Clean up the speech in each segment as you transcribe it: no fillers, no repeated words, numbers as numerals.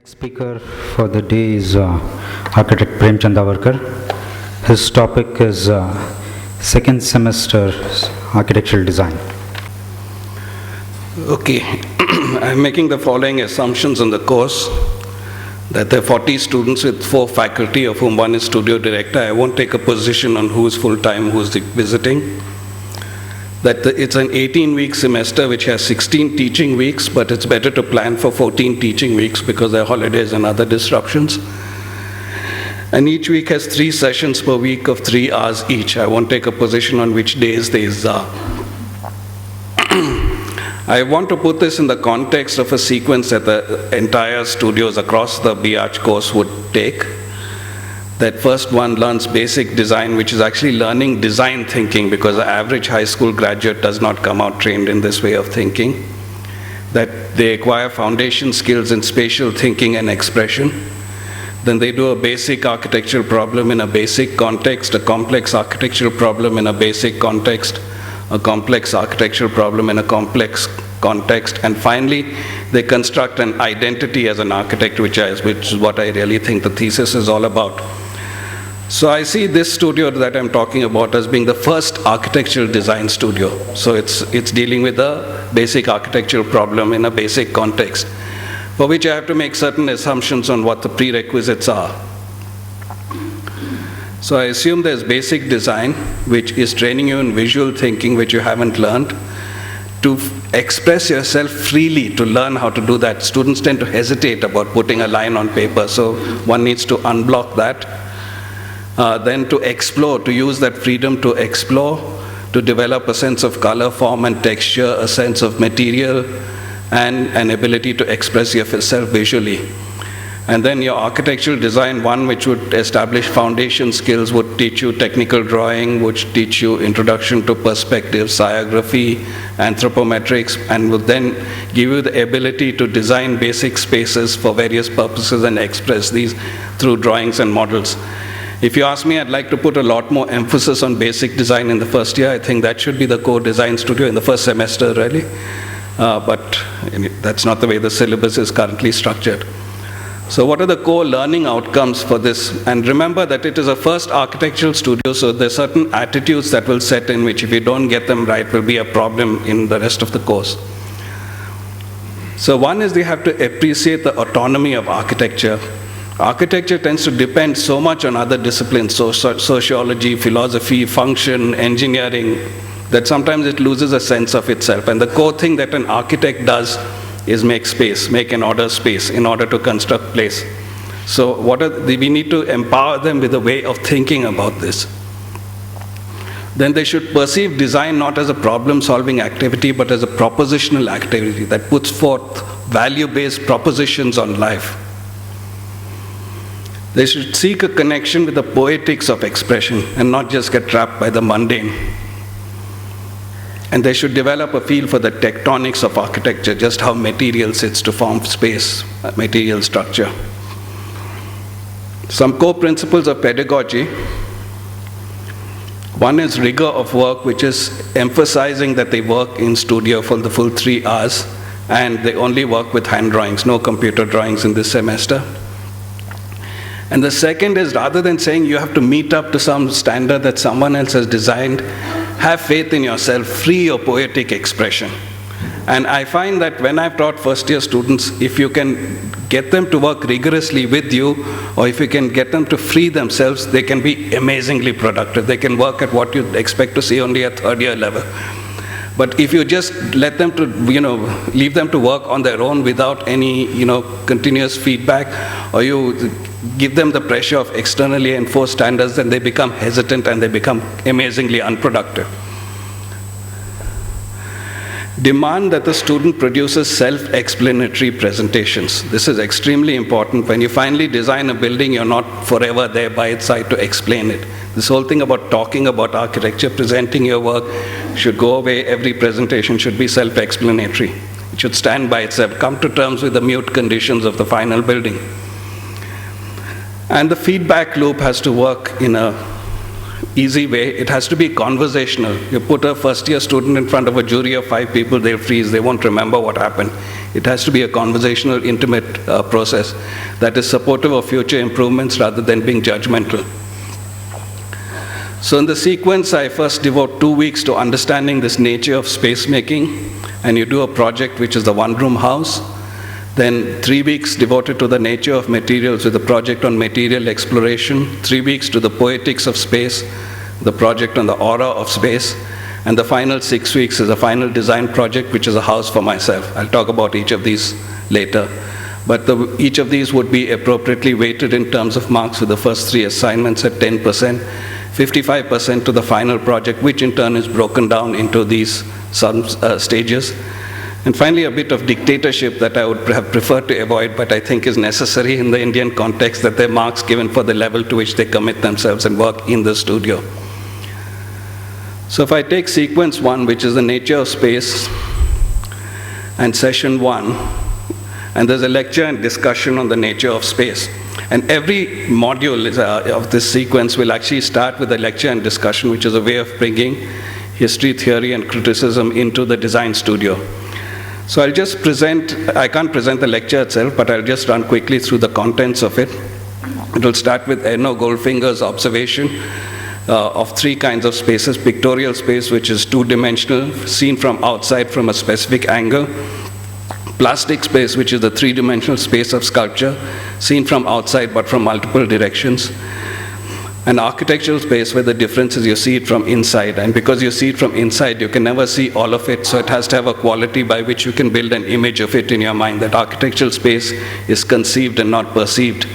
Next speaker for the day is architect Prem Chandavarkar. His topic is second semester architectural design. Okay, I'm making the following assumptions on the course. That there are 40 students with 4 faculty, of whom 1 is studio director. I won't take a position on who is full-time, who is visiting. It's an 18-week semester which has 16 teaching weeks, but it's better to plan for 14 teaching weeks because there are holidays and other disruptions. And each week has 3 sessions per week of 3 hours each. I won't take a position on which days these are. I want to put this in the context of a sequence that the entire studios across the BArch course would take. That first one learns basic design, which is actually learning design thinking, because the average high school graduate does not come out trained in this way of thinking. That they acquire foundation skills in spatial thinking and expression. Then they do a basic architectural problem in a basic context, a complex architectural problem in a basic context, a complex architectural problem in a complex context, and finally they construct an identity as an architect, which is what I really think the thesis is all about. So I see this studio that I'm talking about as being the first architectural design studio. So it's dealing with a basic architectural problem in a basic context, for which I have to make certain assumptions on what the prerequisites are. So I assume there's basic design, which is training you in visual thinking, which you haven't learned, to express yourself freely, to learn how to do that. Students tend to hesitate about putting a line on paper, so one needs to unblock that. Then to explore, to use that freedom to explore, to develop a sense of color, form and texture, a sense of material, and an ability to express yourself visually. And then your architectural design, one which would establish foundation skills, would teach you technical drawing, would teach you introduction to perspective, sciography, anthropometrics, and would then give you the ability to design basic spaces for various purposes and express these through drawings and models. If you ask me, I'd like to put a lot more emphasis on basic design in the first year. I think that should be the core design studio in the first semester, really. But that's not the way the syllabus is currently structured. So what are the core learning outcomes for this? And remember that it is a first architectural studio, so there are certain attitudes that will set in, which if you don't get them right will be a problem in the rest of the course. So one is they have to appreciate the autonomy of architecture. Architecture tends to depend so much on other disciplines, sociology, philosophy, function, engineering, that sometimes it loses a sense of itself. And the core thing that an architect does is make space, make an order space in order to construct place. So we need to empower them with a way of thinking about this. Then they should perceive design not as a problem-solving activity, but as a propositional activity that puts forth value-based propositions on life. They should seek a connection with the poetics of expression and not just get trapped by the mundane. And they should develop a feel for the tectonics of architecture, just how material sits to form space, material structure. Some core principles of pedagogy. One is rigor of work, which is emphasizing that they work in studio for the full 3 hours, and they only work with hand drawings, no computer drawings in this semester. And the second is, rather than saying you have to meet up to some standard that someone else has designed, have faith in yourself, free your poetic expression. And I find that when I've taught first-year students, if you can get them to work rigorously with you, or if you can get them to free themselves, they can be amazingly productive. They can work at what you'd expect to see only at third-year level. But if you just let them to, leave them to work on their own without any, continuous feedback, or you give them the pressure of externally enforced standards, then they become hesitant and they become amazingly unproductive. Demand that the student produces self-explanatory presentations. This is extremely important. When you finally design a building, you're not forever there by its side to explain it. This whole thing about talking about architecture, presenting your work, should go away. Every presentation should be self-explanatory. It should stand by itself, come to terms with the mute conditions of the final building. And the feedback loop has to work in a easy way. It has to be conversational. You put a first-year student in front of a jury of 5 people, they'll freeze. They won't remember what happened. It has to be a conversational, intimate process that is supportive of future improvements rather than being judgmental. So in the sequence, I first devote 2 weeks to understanding this nature of space making, and you do a project which is the one-room house. Then 3 weeks devoted to the nature of materials with a project on material exploration, 3 weeks to the poetics of space, the project on the aura of space, and the final 6 weeks is a final design project, which is a house for myself. I'll talk about each of these later. But each of these would be appropriately weighted in terms of marks, with the first 3 assignments at 10%, 55% to the final project, which in turn is broken down into these stages. And finally, a bit of dictatorship that I would have preferred to avoid, but I think is necessary in the Indian context, that they're marks given for the level to which they commit themselves and work in the studio. So if I take sequence 1, which is the nature of space, and session 1, and there's a lecture and discussion on the nature of space. And every module of this sequence will actually start with a lecture and discussion, which is a way of bringing history, theory, and criticism into the design studio. So I'll just I can't present the lecture itself, but I'll just run quickly through the contents of it. It will start with Erno Goldfinger's observation of 3 kinds of spaces: pictorial space, which is 2-dimensional, seen from outside from a specific angle; plastic space, which is the 3-dimensional space of sculpture, seen from outside but from multiple directions; an architectural space, where the difference is you see it from inside, and because you see it from inside, you can never see all of it, so it has to have a quality by which you can build an image of it in your mind, that architectural space is conceived and not perceived.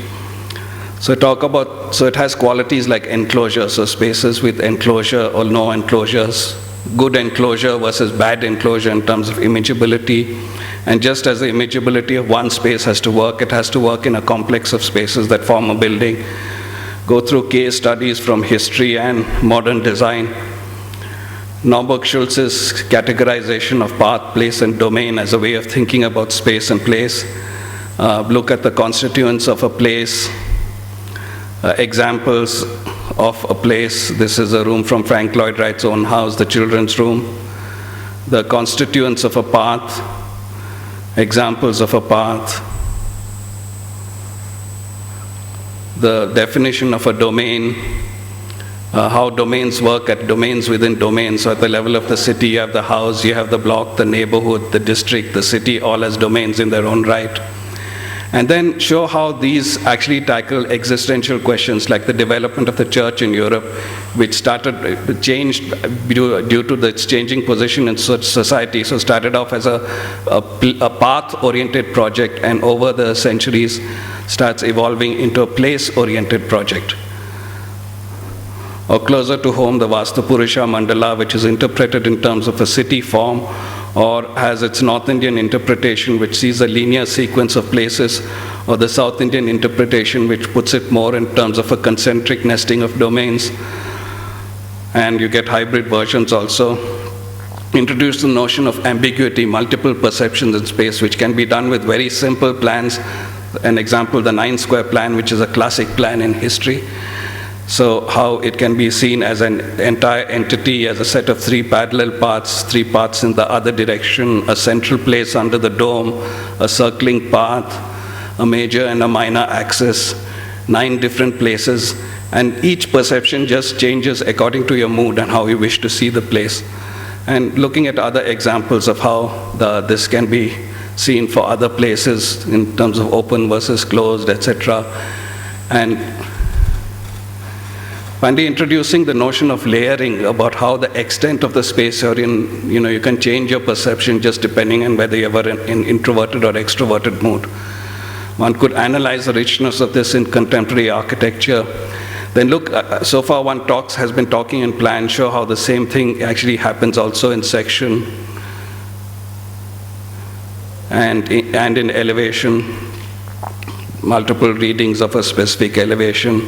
So it has qualities like enclosure, so spaces with enclosure or no enclosures, good enclosure versus bad enclosure in terms of imageability. And just as the imageability of one space has to work, it has to work in a complex of spaces that form a building. Go through case studies from history and modern design. Norberg Schultz's categorization of path, place, and domain as a way of thinking about space and place. Look at the constituents of a place. Examples of a place. This is a room from Frank Lloyd Wright's own house, the children's room. The constituents of a path. Examples of a path. The definition of a domain, how domains work at domains within domains. So at the level of the city, you have the house, you have the block, the neighborhood, the district, the city, all as domains in their own right. And then show how these actually tackle existential questions, like the development of the church in Europe, which changed due to its changing position in society. So started off as a path-oriented project, and over the centuries starts evolving into a place-oriented project. Or closer to home, the Vastupurusha Mandala, which is interpreted in terms of a city form, or has its North Indian interpretation, which sees a linear sequence of places, or the South Indian interpretation, which puts it more in terms of a concentric nesting of domains. And you get hybrid versions also. Introduce the notion of ambiguity, multiple perceptions in space, which can be done with very simple plans. An example, the 9-square plan, which is a classic plan in history. So how it can be seen as an entire entity, as a set of 3 parallel paths, 3 paths in the other direction, a central place under the dome, a circling path, a major and a minor axis, 9 different places, and each perception just changes according to your mood and how you wish to see the place. And looking at other examples of how this can be seen for other places in terms of open versus closed, etc. And finally, introducing the notion of layering, about how the extent of the space you're in, you can change your perception just depending on whether you're in introverted or extroverted mood. One could analyze the richness of this in contemporary architecture. Then look, so far one has been talking in plan, show how the same thing actually happens also in section and in elevation, multiple readings of a specific elevation.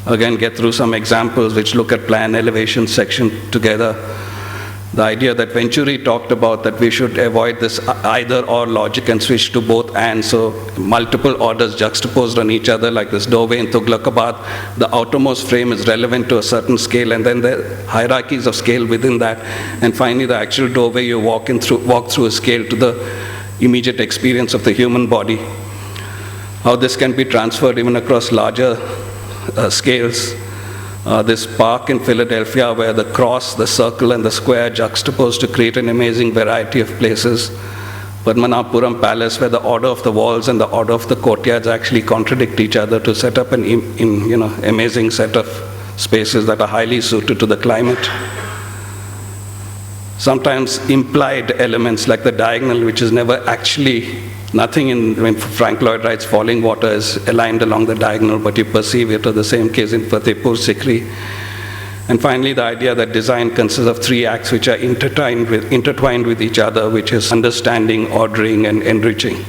Again, get through some examples which look at plan, elevation, section together. The idea that Venturi talked about, that we should avoid this either or logic and switch to both and, so multiple orders juxtaposed on each other, like this doorway in Tughlakabad. The outermost frame is relevant to a certain scale, and then the hierarchies of scale within that, and finally the actual doorway you walk through a scale to the immediate experience of the human body, how this can be transferred even across larger scales. This park in Philadelphia where the cross, the circle, and the square juxtaposed to create an amazing variety of places. Padmanapuram Palace, where the order of the walls and the order of the courtyards actually contradict each other to set up an amazing set of spaces that are highly suited to the climate. Sometimes implied elements like the diagonal, which is never actually, nothing when Frank Lloyd Wright's Falling Water is aligned along the diagonal, but you perceive it, or the same case in Fatehpur Sikri. And finally, the idea that design consists of three acts which are intertwined with each other, which is understanding, ordering, and enriching.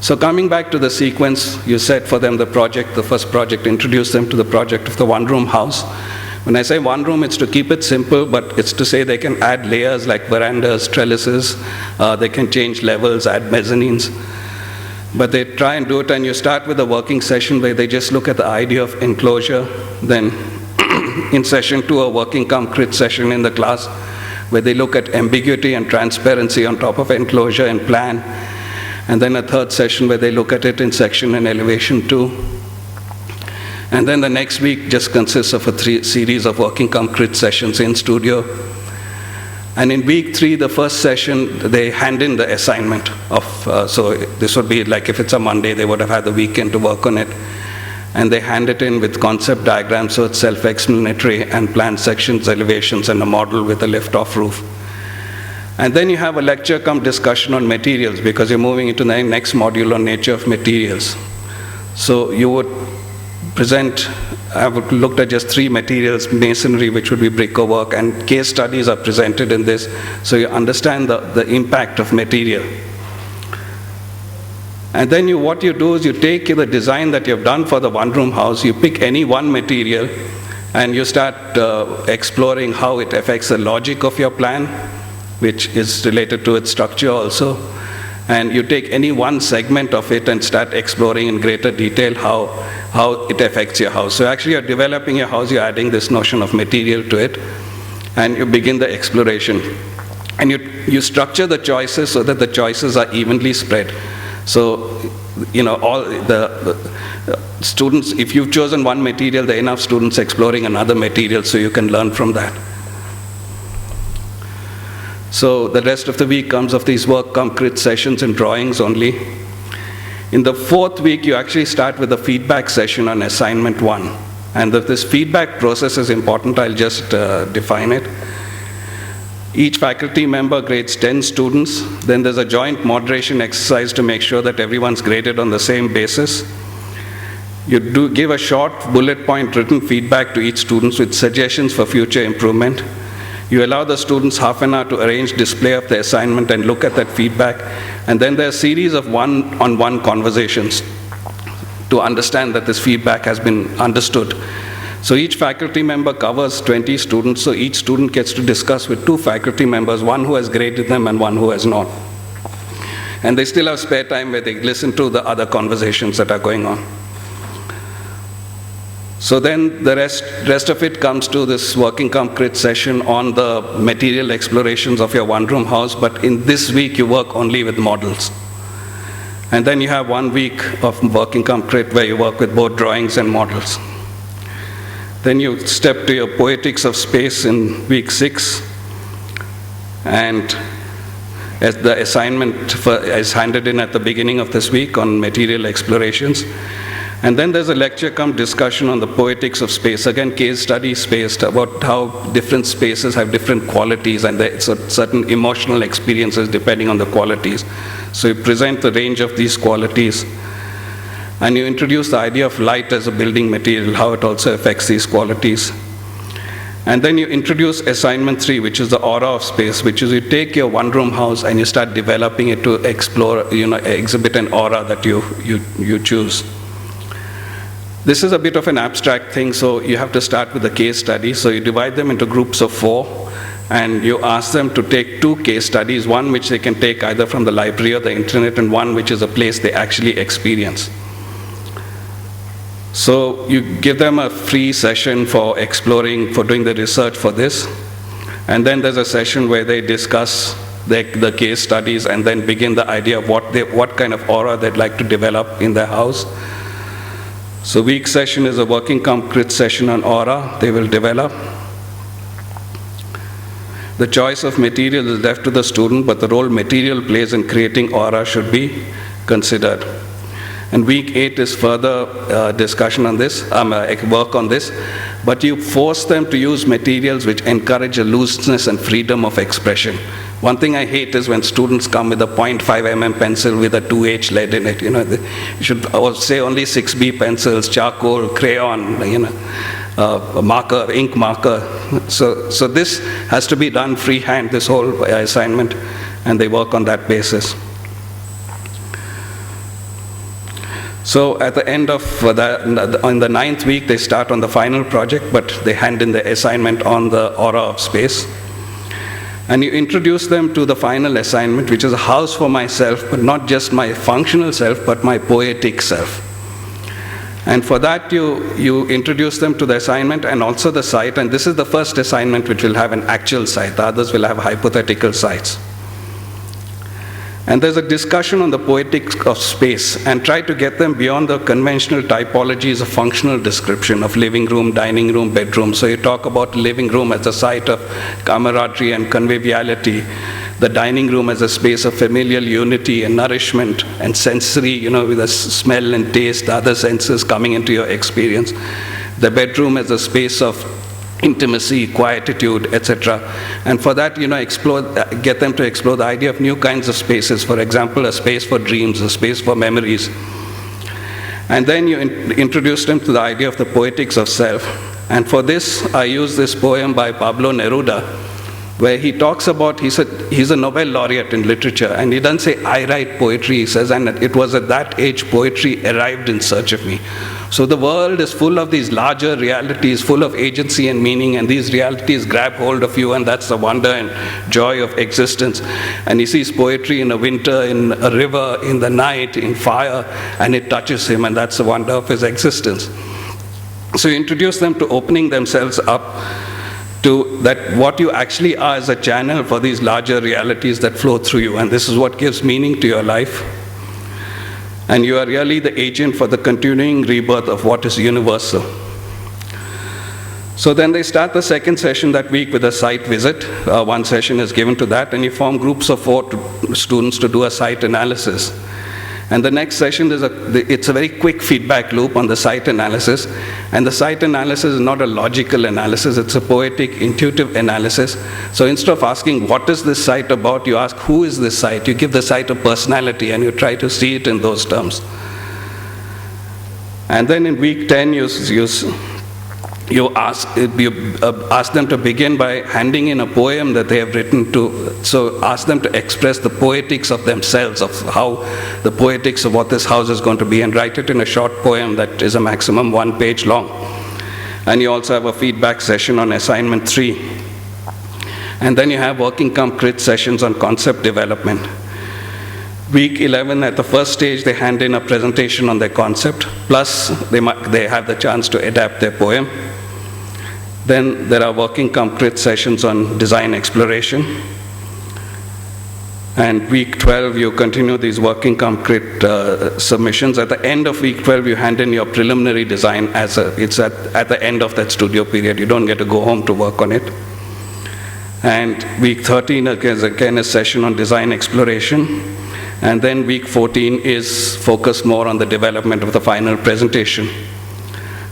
So coming back to the sequence, you set for them the project, the first project, introduce them to the project of the one-room house. When I say one room, it's to keep it simple, but it's to say they can add layers like verandas, trellises, they can change levels, add mezzanines. But they try and do it, and you start with a working session where they just look at the idea of enclosure. Then in session 2, a working crit session in the class where they look at ambiguity and transparency on top of enclosure and plan. And then a third session where they look at it in section and elevation 2. And then the next week just consists of a series of working crit sessions in studio. And in week 3, the first session, they hand in the assignment of, so this would be like if it's a Monday, they would have had the weekend to work on it. And they hand it in with concept diagrams, so it's self-explanatory, and plan sections, elevations, and a model with a lift-off roof. And then you have a lecture come discussion on materials, because you're moving into the next module on nature of materials. So you would present, I have looked at just 3 materials: masonry, which would be brico work, and case studies are presented in this, so you understand the impact of material. And then what you do is you take the design that you've done for the one-room house, you pick any one material, and you start exploring how it affects the logic of your plan, which is related to its structure also. And you take any one segment of it and start exploring in greater detail how it affects your house. So actually you're developing your house, you're adding this notion of material to it, and you begin the exploration. And you structure the choices so that the choices are evenly spread. So, all the students, if you've chosen one material, there are enough students exploring another material so you can learn from that. So the rest of the week comes of these work crit sessions and drawings only. In the 4th week, you actually start with a feedback session on assignment 1. And this feedback process is important. I'll just define it. Each faculty member grades 10 students. Then there's a joint moderation exercise to make sure that everyone's graded on the same basis. You give a short bullet point written feedback to each student with suggestions for future improvement. You allow the students half an hour to arrange display of the assignment and look at that feedback. And then there are a series of one-on-one conversations to understand that this feedback has been understood. So each faculty member covers 20 students, so each student gets to discuss with 2 faculty members, one who has graded them and one who has not. And they still have spare time where they listen to the other conversations that are going on. So then the rest of it comes to this working crit session on the material explorations of your one-room house, but in this week you work only with models. And then you have 1 week of working crit where you work with both drawings and models. Then you step to your poetics of space in week 6, and as the assignment is handed in at the beginning of this week on material explorations. And then there's a lecture discussion on the poetics of space, again case study spaced, about how different spaces have different qualities and there are certain emotional experiences depending on the qualities. So you present the range of these qualities. And you introduce the idea of light as a building material, how it also affects these qualities. And then you introduce assignment 3, which is the aura of space, which is you take your one-room house and you start developing it to explore, exhibit an aura that you choose. This is a bit of an abstract thing, so you have to start with a case study. So you divide them into groups of 4, and you ask them to take 2 case studies, one which they can take either from the library or the internet, and one which is a place they actually experience. So you give them a free session for exploring, for doing the research for this. And then there's a session where they discuss the case studies, and then begin the idea of what kind of aura they'd like to develop in their house. So week session is a working concrete session on aura they will develop. The choice of material is left to the student, but the role material plays in creating aura should be considered. And week 8 is further discussion on this, work on this, but you force them to use materials which encourage a looseness and freedom of expression. One thing I hate is when students come with a 0.5 mm pencil with a 2H lead in it. You should say only 6B pencils, charcoal, crayon, marker, ink marker. So this has to be done freehand, this whole assignment, and they work on that basis. So at the end of on the 9th week, they start on the final project, but they hand in the assignment on the aura of space. And you introduce them to the final assignment, which is a house for myself, but not just my functional self, but my poetic self. And for that, you introduce them to the assignment and also the site, and this is the first assignment which will have an actual site. The others will have hypothetical sites. And there's a discussion on the poetics of space, and try to get them beyond the conventional typologies of functional description of living room, dining room, bedroom. So you talk about living room as a site of camaraderie and conviviality, the dining room as a space of familial unity and nourishment and sensory, with the smell and taste, the other senses coming into your experience. The bedroom as a space of intimacy, quietude, etc. And for that, get them to explore the idea of new kinds of spaces. For example, a space for dreams, a space for memories. And then you introduce them to the idea of the poetics of self. And for this, I use this poem by Pablo Neruda, where he talks about, he's a Nobel laureate in literature, and he doesn't say, I write poetry, he says, and it was at that age poetry arrived in search of me. So the world is full of these larger realities, full of agency and meaning, and these realities grab hold of you, and that's the wonder and joy of existence. And he sees poetry in a winter, in a river, in the night, in fire, and it touches him, and that's the wonder of his existence. So you introduce them to opening themselves up to that what you actually are as a channel for these larger realities that flow through you, and this is what gives meaning to your life. And you are really the agent for the continuing rebirth of what is universal. So then they start the second session that week with a site visit. One session is given to that, and you form groups of 4 students to do a site analysis. And the next session, it's a very quick feedback loop on the site analysis. And the site analysis is not a logical analysis, it's a poetic, intuitive analysis. So instead of asking, what is this site about, you ask, who is this site? You give the site a personality, and you try to see it in those terms. And then in week 10, you ask them to begin by handing in a poem that they have written so ask them to express the poetics of themselves, of how the poetics of what this house is going to be, and write it in a short poem that is a maximum 1 page long. And you also have a feedback session on assignment 3. And then you have working crit sessions on concept development. Week 11, at the first stage, they hand in a presentation on their concept, plus they have the chance to adapt their poem. Then there are working crit sessions on design exploration. And week 12, you continue these working crit submissions. At the end of week 12, you hand in your preliminary design it's at the end of that studio period. You don't get to go home to work on it. And week 13 is again a session on design exploration. And then week 14 is focused more on the development of the final presentation.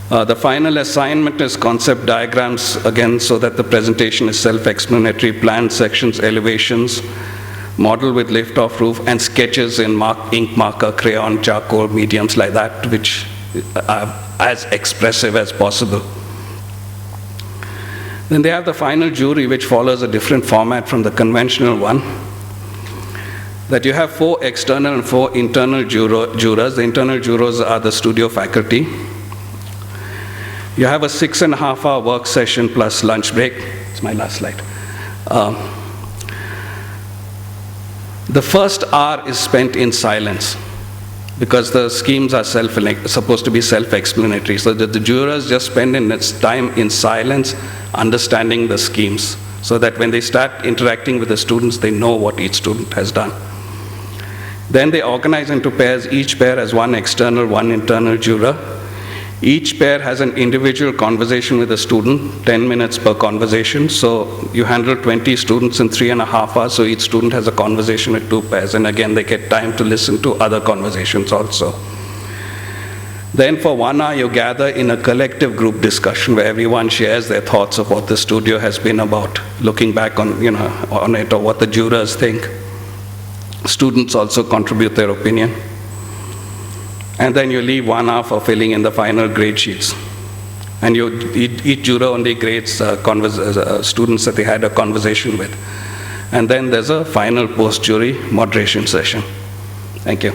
The final assignment is concept diagrams, again, so that the presentation is self-explanatory, planned sections, elevations, model with lift-off roof, and sketches in ink marker, crayon, charcoal, mediums like that, which are as expressive as possible. Then they have the final jury, which follows a different format from the conventional one. That you have 4 external and 4 internal jurors. The internal jurors are the studio faculty. You have a 6.5-hour work session plus lunch break. It's my last slide. The first hour is spent in silence because the schemes are supposed to be self-explanatory. So that the jurors just spend its time in silence understanding the schemes so that when they start interacting with the students, they know what each student has done. Then they organize into pairs. Each pair has one external, one internal juror. Each pair has an individual conversation with a student, 10 minutes per conversation. So you handle 20 students in 3.5 hours, so each student has a conversation with 2 pairs. And again, they get time to listen to other conversations also. Then for 1 hour, you gather in a collective group discussion where everyone shares their thoughts of what the studio has been about, looking back on, on it, or what the jurors think. Students also contribute their opinion. And then you leave 1 hour for filling in the final grade sheets. And each juror only grades students that they had a conversation with. And then there's a final post-jury moderation session. Thank you.